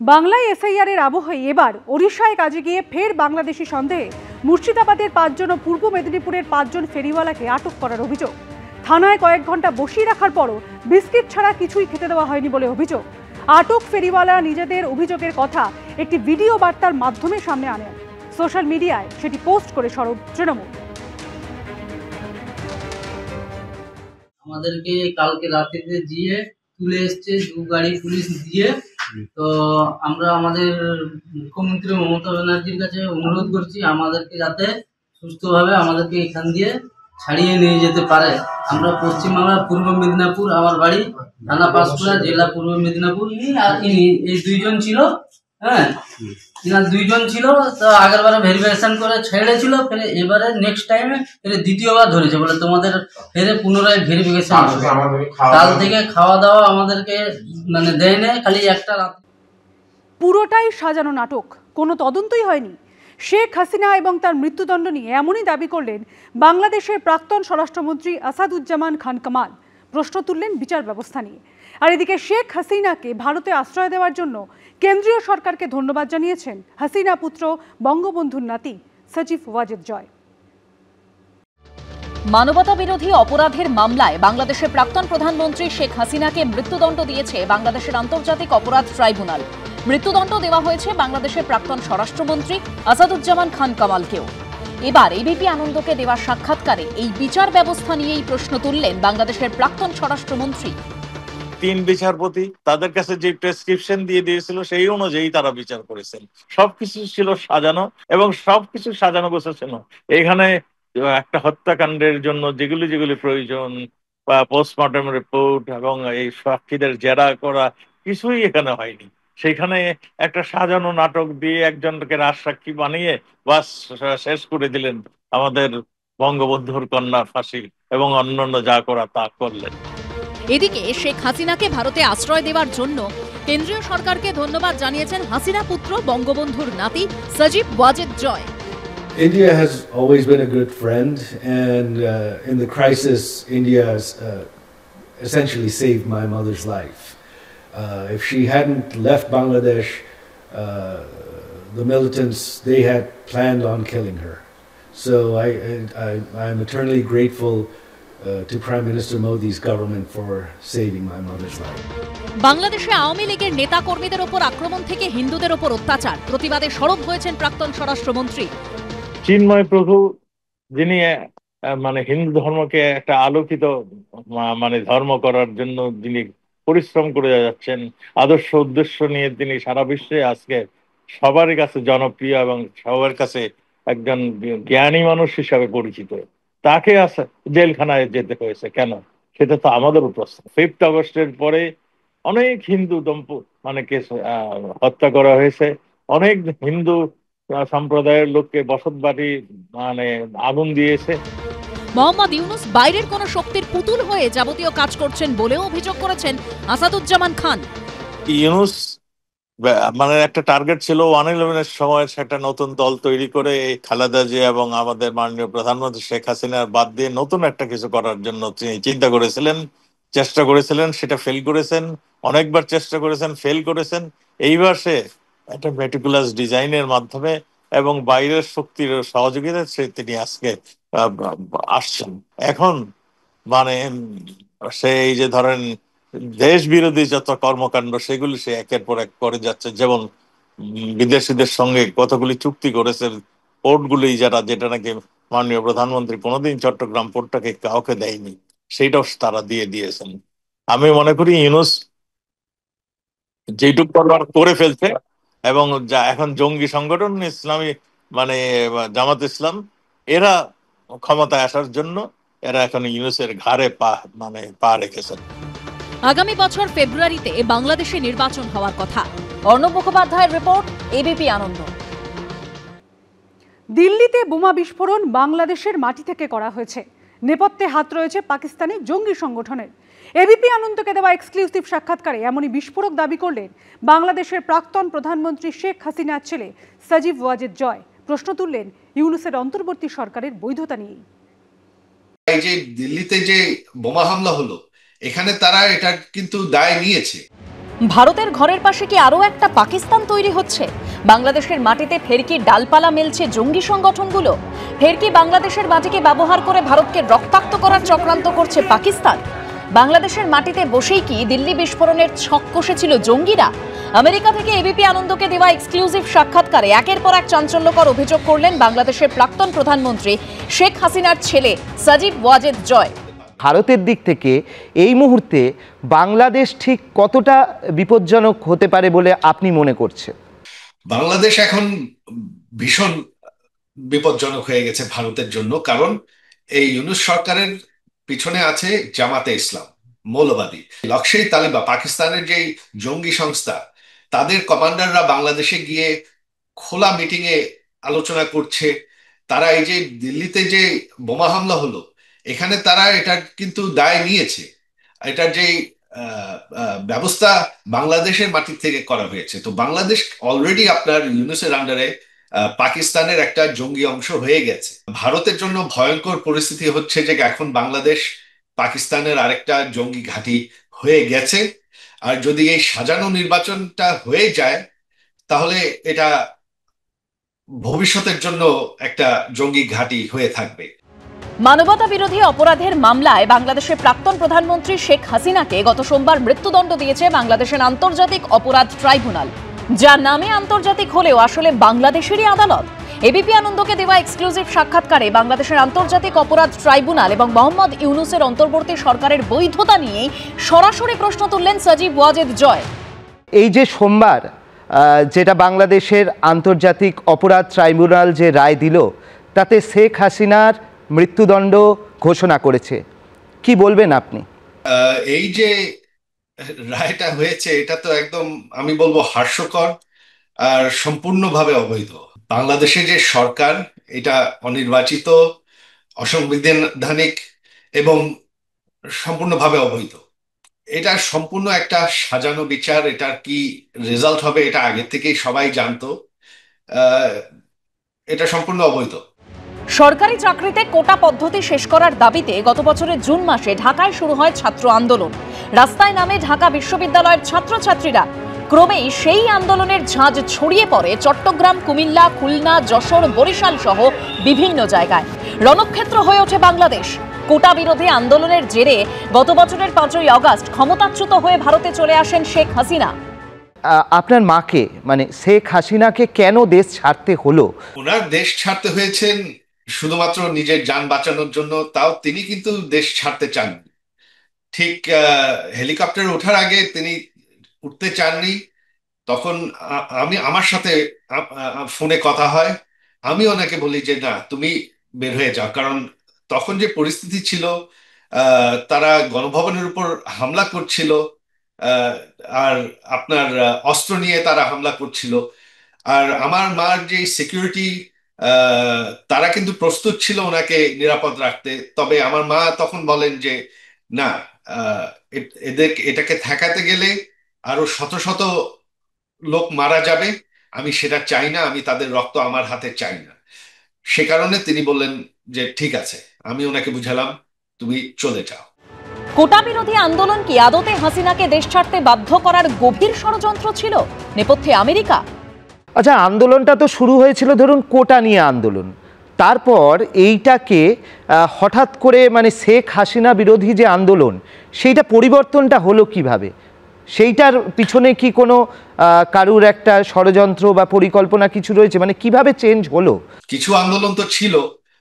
বাংলায় এসআইআর এর আবহে এবার ওড়িশায় কাজে গিয়ে ফের বাংলাদেশি সন্দেহে মুর্শিদাবাদের 5 জন ও পূর্ব মেদিনীপুরের 5 জন ফেরিওয়ালাকে আটক করার অভিযোগ। থানায় কয়েক ঘন্টা বসিয়ে রাখার পরও বিস্কিট ছাড়া কিছুই খেতে দেওয়া হয়নি বলে অভিযোগ। আটক ফেরিওয়ালা নিজেদের অভিযোগের কথা একটি ভিডিও বার্তার মাধ্যমে সামনে আনেন। সোশ্যাল মিডিয়ায় সেটি পোস্ট করে সরব তৃণমূল। আমাদেরকে কালকে রাতে গিয়ে তুলে এসছে 2 গাড়ি পুলিশ দিয়ে। তো আমরা আমাদের মুখ্যমন্ত্রী মমতা ব্যানার্জির কাছে অনুরোধ করছি আমাদেরকে যাতে সুস্থভাবে আমাদেরকে এখান দিয়ে ছাড়িয়ে নিয়ে যেতে পারে। আমরা পশ্চিমবাংলার পূর্ব মেদিনীপুর, আমার বাড়ি থানা পাঁশকুড়া, জেলা পূর্ব মেদিনীপুর। আর এই 2 জন ছিল, হ্যাঁ ইনার 2 জন ছিল। তো আগের বারে ভেরিফিকেশন করে ছেড়েছিল, ফের এবারে নেক্সট টাইমে ফের দ্বিতীয়বার ধরেছে, বলে তোমাদের ফেরে পুনরায় ভেরিফিকেশন হবে। কাল থেকে খাওয়া দাওয়া আমাদেরকে মানে দেয় না, খালি একটা রাত। পুরোটাই সাজানো নাটক, কোনো তদন্তই হয়নি। শেখ হাসিনা এবং তার মৃত্যুদণ্ড নিয়ে এমনই দাবি করলেন বাংলাদেশের প্রাক্তন স্বরাষ্ট্রমন্ত্রী আসাদুজ্জামান খান কামাল। প্রশ্ন তুললেন বিচার ব্যবস্থা নিয়ে। আর এদিকে শেখ হাসিনাকে ভারতে আশ্রয় দেওয়ার জন্য কেন্দ্রীয় সরকারকে ধন্যবাদ জানিয়েছেন হাসিনা পুত্র বঙ্গবন্ধুর নাতি সজীব ওয়াজেদ জয়। মানবতা বিরোধী অপরাধের মামলায় বাংলাদেশের প্রাক্তন প্রধানমন্ত্রী শেখ হাসিনাকে মৃত্যুদণ্ড দিয়েছে বাংলাদেশের আন্তর্জাতিক অপরাধ ট্রাইব্যুনাল। মৃত্যুদণ্ড দেওয়া হয়েছে বাংলাদেশের প্রাক্তন স্বরাষ্ট্রমন্ত্রী আসাদুজ্জামান খান কামালকেও। এবার এবিপি আনন্দকে দেওয়া সাক্ষাৎকারে এই বিচার ব্যবস্থা নিয়েই প্রশ্ন তুললেন বাংলাদেশের প্রাক্তন স্বরাষ্ট্রমন্ত্রী। 3 বিচারপতি তাদের কাছে যে প্রেসক্রিপশন দিয়ে দিয়েছিল সেই অনুযায়ী তারা বিচার করেছেন। সবকিছু ছিল সাজানো এবং সবকিছু সাজানো গোছানো। এখানে একটা হত্যাকাণ্ডের জন্য যেগুলি প্রয়োজন বা পোস্টমর্টম রিপোর্ট এবং এই সাক্ষীদের জেরা করা কিছুই এখানে হয়নি। সেখানে একটা সাজানো নাটক দিয়ে একজনকে রাজসাক্ষী বানিয়ে বাস শেষ করে দিলেন আমাদের বঙ্গবন্ধুর কন্যা ফাঁসি এবং অন্যান্য যা করা তা করলেন। এদিকে শেখ হাসিনাকে ভারতে আশ্রয় দেওয়ার জন্য কেন্দ্রীয় সরকারকে ধন্যবাদ জানিয়েছেন হাসিনা পুত্র বঙ্গবন্ধুর নাতি Sajeeb Wazed Joy. India has always been a good friend, and in the crisis, India has essentially saved my mother's life. If she hadn't left Bangladesh, the militants, they had planned on killing her. So I'm eternally grateful to Prime Minister Modi's government for saving my mother's life. বাংলাদেশে আওয়ামী লীগের নেতা কর্মীদের উপর আক্রমণ থেকে হিন্দুদের উপর অত্যাচার প্রতিবাদে সরব হয়েছেন প্রাক্তন স্বরাষ্ট্রমন্ত্রী। চিন্ময় প্রভু, যিনি মানে হিন্দু ধর্মকে একটা আলোকিত মানে ধর্ম করার জন্য যিনি পরিশ্রম করে যাচ্ছেন, আদর্শ উদ্দেশ্য নিয়ে তিনি সারা বিশ্বে আজকে সবার কাছে জনপ্রিয় এবং সবার কাছে একজন জ্ঞানী মানুষ হিসাবে পরিচিত, তাকে জেলখানায় যেতে হয়েছে কেন? সেটা তো আমাদের প্রশ্ন। 5 আগস্টের পরে অনেক হিন্দু মানে হত্যা করা হয়েছে, অনেক হিন্দু সম্প্রদায়ের লোককে বসত বাড়ি মানে আগুন দিয়েছে। মোহাম্মদ ইউনুস বাইরের কোন শক্তির পুতুল হয়ে যাবতীয় কাজ করছেন বলেও অভিযোগ করেছেন আসাদুজ্জামান খান। ইউনুস মানে একটা টার্গেট ছিল 1/11-এর সময় একটা নতুন দল তৈরি করে খালেদা জিয়া এবং আমাদের মাননীয় প্রধানমন্ত্রী শেখ হাসিনার বাদ দিয়ে নতুন একটা কিছু করার জন্য তিনি চিন্তা করেছিলেন, চেষ্টা করেছিলেন, সেটা ফেল করেছেন। অনেকবার চেষ্টা করেছেন, ফেল করেছেন। এইবার সে একটা মেটিকুলাস ডিজাইনের মাধ্যমে এবং বাইরের শক্তির সহযোগিতায় তিনি আজকে আসছেন। এখন মানে সেই যে ধরেন দেশ বিরোধী যত কর্মকাণ্ড সেগুলি সে একের পর এক করে যাচ্ছে। যেমন বিদেশিদের সঙ্গে কতগুলি চুক্তি করেছে, পোর্টগুলি যেটা নাকি মাননীয় প্রধানমন্ত্রী কোনোদিন চট্টগ্রাম পোর্টটাকে কাউকে দেয়নি, সেইটাও তারা দিয়ে দিয়েছেন। আমি মনে করি ইউনুস যেটুকু করে ফেলছে এবং যা এখন জঙ্গি সংগঠন ইসলামী মানে জামাত ইসলাম, এরা ক্ষমতায় আসার জন্য এরা এখন ইউনুসের ঘাড়ে পা রেখেছেন। আগামী বছর ফেব্রুয়ারিতে বাংলাদেশে নির্বাচন হওয়ার কথা। অর্ণব মুখোপাধ্যায়ের রিপোর্ট, এবিপি আনন্দ। দিল্লিতে বোমা বিস্ফোরণ বাংলাদেশের মাটি থেকে করা হয়েছে। নেপথ্যে হাত রয়েছে পাকিস্তানি জঙ্গি সংগঠনের। এবিপি আনন্দকে দেওয়া এক্সক্লুসিভ সাক্ষাৎকারে এমনই বিস্ফোরক দাবি করলেন বাংলাদেশের প্রাক্তন প্রধানমন্ত্রী শেখ হাসিনার ছেলে সজীব ওয়াজেদ জয়। প্রশ্ন তুললেন ইউনুসের অন্তর্বর্তী সরকারের বৈধতা নিয়েই। এই যে দিল্লিতে যে বোমা হামলা হলো, এখানে তারা এটা কিন্তু দায় নিয়েছে। ভারতের ঘরের পাশে কি আরও একটা পাকিস্তান তৈরি হচ্ছে? বাংলাদেশের মাটিতে ফের কি ডালপালা মেলছে জঙ্গি সংগঠনগুলো? ফের কি বাংলাদেশের মাটিকে ব্যবহার করে ভারতকে রক্তাক্ত করার চক্রান্ত করছে পাকিস্তান? বাংলাদেশের মাটিতে বসেই কি দিল্লি বিস্ফোরণের ছক কষেছিল জঙ্গিরা? আমেরিকা থেকে এবিপি আনন্দকে দেওয়া এক্সক্লুসিভ সাক্ষাৎকারে একের পর এক চাঞ্চল্যকর অভিযোগ করলেন বাংলাদেশের প্রাক্তন প্রধানমন্ত্রী শেখ হাসিনার ছেলে সাজিব ওয়াজেদ জয়। ভারতের দিক থেকে এই মুহূর্তে বাংলাদেশ ঠিক কতটা বিপজ্জনক হতে পারে বলে আপনি মনে করছেন? বাংলাদেশ এখন ভীষণ বিপজ্জনক হয়ে গেছে ভারতের জন্য, কারণ এই ইউনূস সরকারের পিছনে আছে জামাতে ইসলাম, মৌলবাদী লস্কর-ই তালিবা, পাকিস্তানের যে জঙ্গি সংস্থা, তাদের কমান্ডাররা বাংলাদেশে গিয়ে খোলা মিটিং এ আলোচনা করছে। তারা এই যে দিল্লিতে যে বোমা হামলা হলো, এখানে তারা এটার কিন্তু দায় নিয়েছে। এটার যে ব্যবস্থা বাংলাদেশের মাটি থেকে করা হয়েছে। তো বাংলাদেশ অলরেডি আপনার ইউনূসের আন্ডারে পাকিস্তানের একটা জঙ্গি অংশ হয়ে গেছে। ভারতের জন্য ভয়ঙ্কর পরিস্থিতি হচ্ছে যে এখন বাংলাদেশ পাকিস্তানের আরেকটা জঙ্গি ঘাঁটি হয়ে গেছে। আর যদি এই সাজানো নির্বাচনটা হয়ে যায়, তাহলে এটা ভবিষ্যতের জন্য একটা জঙ্গি ঘাঁটি হয়ে থাকবে। মানবতা বিরোধী অপরাধের মামলায় বাংলাদেশের প্রাক্তন প্রধানমন্ত্রী শেখ হাসিনাকে গত সোমবার মৃত্যুদণ্ড দিয়েছে বাংলাদেশের আন্তর্জাতিক অপরাধ ট্রাইব্যুনাল, যার নামে আন্তর্জাতিক হলেও আসলে বাংলাদেশেরই আদালত। এবিপি আনন্দকে দেওয়া এক্সক্লুসিভ সাক্ষাৎকারে বাংলাদেশের আন্তর্জাতিক অপরাধ ট্রাইব্যুনাল এবং মোহাম্মদ ইউনূসের অন্তর্বর্তী সরকারের বৈধতা নিয়েই সরাসরি প্রশ্ন তুললেন সাজিব ওয়াজেদ জয়। এই যে সোমবার যেটা বাংলাদেশের আন্তর্জাতিক অপরাধ ট্রাইব্যুনাল যে রায় দিল, তাতে শেখ হাসিনার মৃত্যুদণ্ড ঘোষণা করেছে, কি বলবেন আপনি? এই যে রায়টা হয়েছে, এটা তো একদম আমি বলবো হাস্যকর আর সম্পূর্ণভাবে অবৈধ। বাংলাদেশে যে সরকার, এটা অনির্বাচিত, অসাংবিধানিক এবং সম্পূর্ণভাবে অবৈধ। এটা সম্পূর্ণ একটা সাজানো বিচার। এটার কি রেজাল্ট হবে এটা আগে থেকেই সবাই জানতো। এটা সম্পূর্ণ অবৈধ। সরকারি চাকরিতে কোটা পদ্ধতি শেষ করার দাবিতে গত বছরের জুন মাসে ঢাকায় শুরু হয় ছাত্র আন্দোলন। রাস্তায় নামে ঢাকা বিশ্ববিদ্যালয়ের ছাত্রছাত্রীরা। ক্রমেই সেই আন্দোলনের ঝাঁজ ছড়িয়ে পড়ে চট্টগ্রাম, কুমিল্লা, খুলনা, যশোর, বরিশাল সহ বিভিন্ন জায়গায়। রণক্ষেত্র হয়ে ওঠে বাংলাদেশ। কোটা বিরোধী আন্দোলনের জেরে গত বছরের 5ই আগস্ট ক্ষমতাচ্যুত হয়ে ভারতে চলে আসেন শেখ হাসিনা। আপনার মাকে, মানে শেখ হাসিনাকে কেন দেশ ছাড়তে হলো? ওনার দেশ ছাড়তে হয়েছেন শুধুমাত্র নিজের যান বাঁচানোর জন্য। তাও তিনি কিন্তু দেশ ছাড়তে চান। ঠিক হেলিকপ্টারে ওঠার আগে তিনি উঠতে চাননি। তখন আমার সাথে ফোনে কথা হয়। আমি ওনাকে বলি যে না, তুমি বের হয়ে যাও, কারণ তখন যে পরিস্থিতি ছিল, তারা গণভবনের উপর হামলা করছিল, আর আপনার অস্ত্র নিয়ে তারা হামলা করছিল। আর আমার মার যে সিকিউরিটি, তারা কিন্তু প্রস্তুত ছিল ওনাকে নিরাপদ রাখতে। তবে আমার মা তখন বলেন যে না, এটাকে ঠেকাতে গেলে আরো শত শত লোক মারা যাবে, আমি সেটা চাই না, আমি তাদের রক্ত আমার হাতে চাই না। সে কারণে তিনি বললেন যে ঠিক আছে। আমি ওনাকে বুঝালাম তুমি চলে যাও। কোটা বিরোধী আন্দোলন কি আদতে হাসিনাকে দেশ ছাড়তে বাধ্য করার গভীর ষড়যন্ত্র ছিল? নেপথ্যে আমেরিকা? আচ্ছা, আন্দোলনটা তো শুরু হয়েছিল ধরুন কোটা নিয়ে আন্দোলন, তারপর এইটাকে হঠাৎ করে মানে শেখ হাসিনা বিরোধী যে আন্দোলন, সেইটা পরিবর্তনটা হলো কিভাবে? সেইটার পিছনে কি কোনো কারুর একটা ষড়যন্ত্র বা পরিকল্পনা কিছু রয়েছে? মানে কিভাবে চেঞ্জ হলো? কিছু আন্দোলন তো ছিল,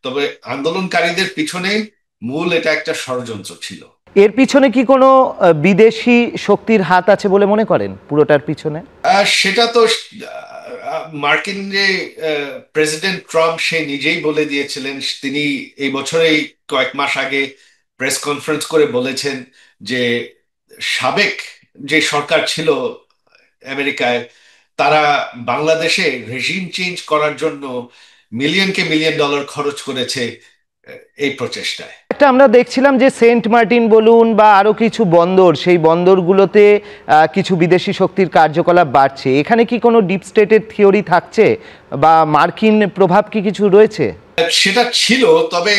তবে আন্দোলনকারীদের পিছনে মূল এটা একটা ষড়যন্ত্র ছিল। এর পিছনে কি কোনো বিদেশি শক্তির হাত আছে বলে মনে করেন পুরোটার পিছনে? সেটা তো মার্কিন যে প্রেসিডেন্ট ট্রাম্প, সে নিজেই বলে দিয়েছিলেন। তিনি এই বছরেই কয়েক মাস আগে প্রেস কনফারেন্স করে বলেছেন যে সাবেক যে সরকার ছিল আমেরিকায়, তারা বাংলাদেশে রেজিম চেঞ্জ করার জন্য মিলিয়ন ডলার খরচ করেছে এই প্রচেষ্টায়। একটা আমরা দেখছিলাম যে সেন্ট মার্টিন বলুন বা আরো কিছু বন্দর, সেই বন্দরগুলোতে কিছু বিদেশি শক্তির কার্যকলাপ বাড়ছে। এখানে কি কোনো ডিপ স্টেটের থিওরি থাকছে বা মার্কিন প্রভাব কি কিছু রয়েছে? সেটা ছিল, তবে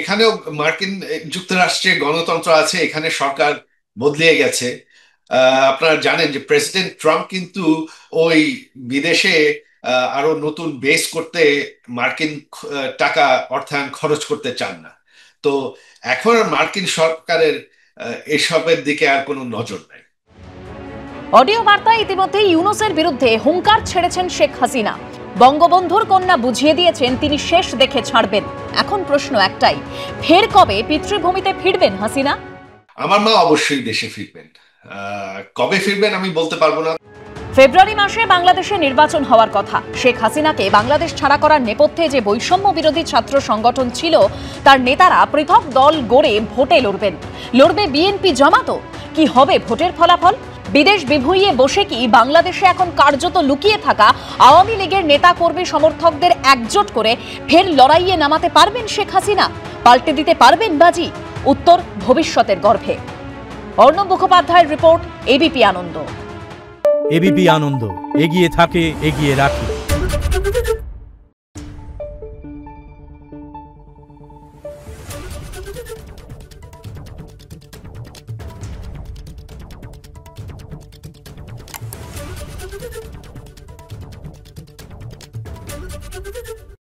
এখানেও মার্কিন যুক্তরাষ্ট্রে গণতন্ত্র আছে, এখানে সরকার বদলিয়ে গেছে। আপনারা জানেন যে প্রেসিডেন্ট ট্রাম্প কিন্তু ওই বিদেশে আরো নতুন বেস করতে মার্কিন টাকা অর্থায়ন খরচ করতে চান না। তো এখন মার্কিন সরকারের এসবের দিকে আর কোনো নজর নাই। অডিও বার্তায় ইতিমধ্যে ইউনূসের বিরুদ্ধে হুঙ্কার ছেড়েছেন শেখ হাসিনা। বঙ্গবন্ধুর কন্যা বুঝিয়ে দিয়েছেন তিনি শেষ দেখে ছাড়বেন। এখন প্রশ্ন একটাই, ফের কবে পিতৃভূমিতে ফিরবেন হাসিনা? আমার মা অবশ্যই দেশে ফিরবেন, কবে ফিরবেন আমি বলতে পারবো না। ফেব্রুয়ারি মাসে বাংলাদেশে নির্বাচন হওয়ার কথা। শেখ হাসিনাকে বাংলাদেশ ছাড়া করার নেপথ্যে যে বৈষম্য বিরোধী ছাত্র সংগঠন ছিল, তার নেতারা পৃথক দল গড়ে ভোটে লড়বে বিএনপি জামাতও। কি হবে ভোটের ফলাফল? বিদেশ বিভুঁইয়ে বসে কি বাংলাদেশে এখন কার্যত লুকিয়ে থাকা আওয়ামী লীগের নেতা কর্মী সমর্থকদের একজোট করে ফের লড়াইয়ে নামাতে পারবেন শেখ হাসিনা? পাল্টে দিতে পারবেন বাজি? উত্তর ভবিষ্যতের গর্ভে। অর্ণব মুখোপাধ্যায়ের রিপোর্ট, এবিপি আনন্দ। এবিপি আনন্দ, এগিয়ে থাকে, এগিয়ে রাখে।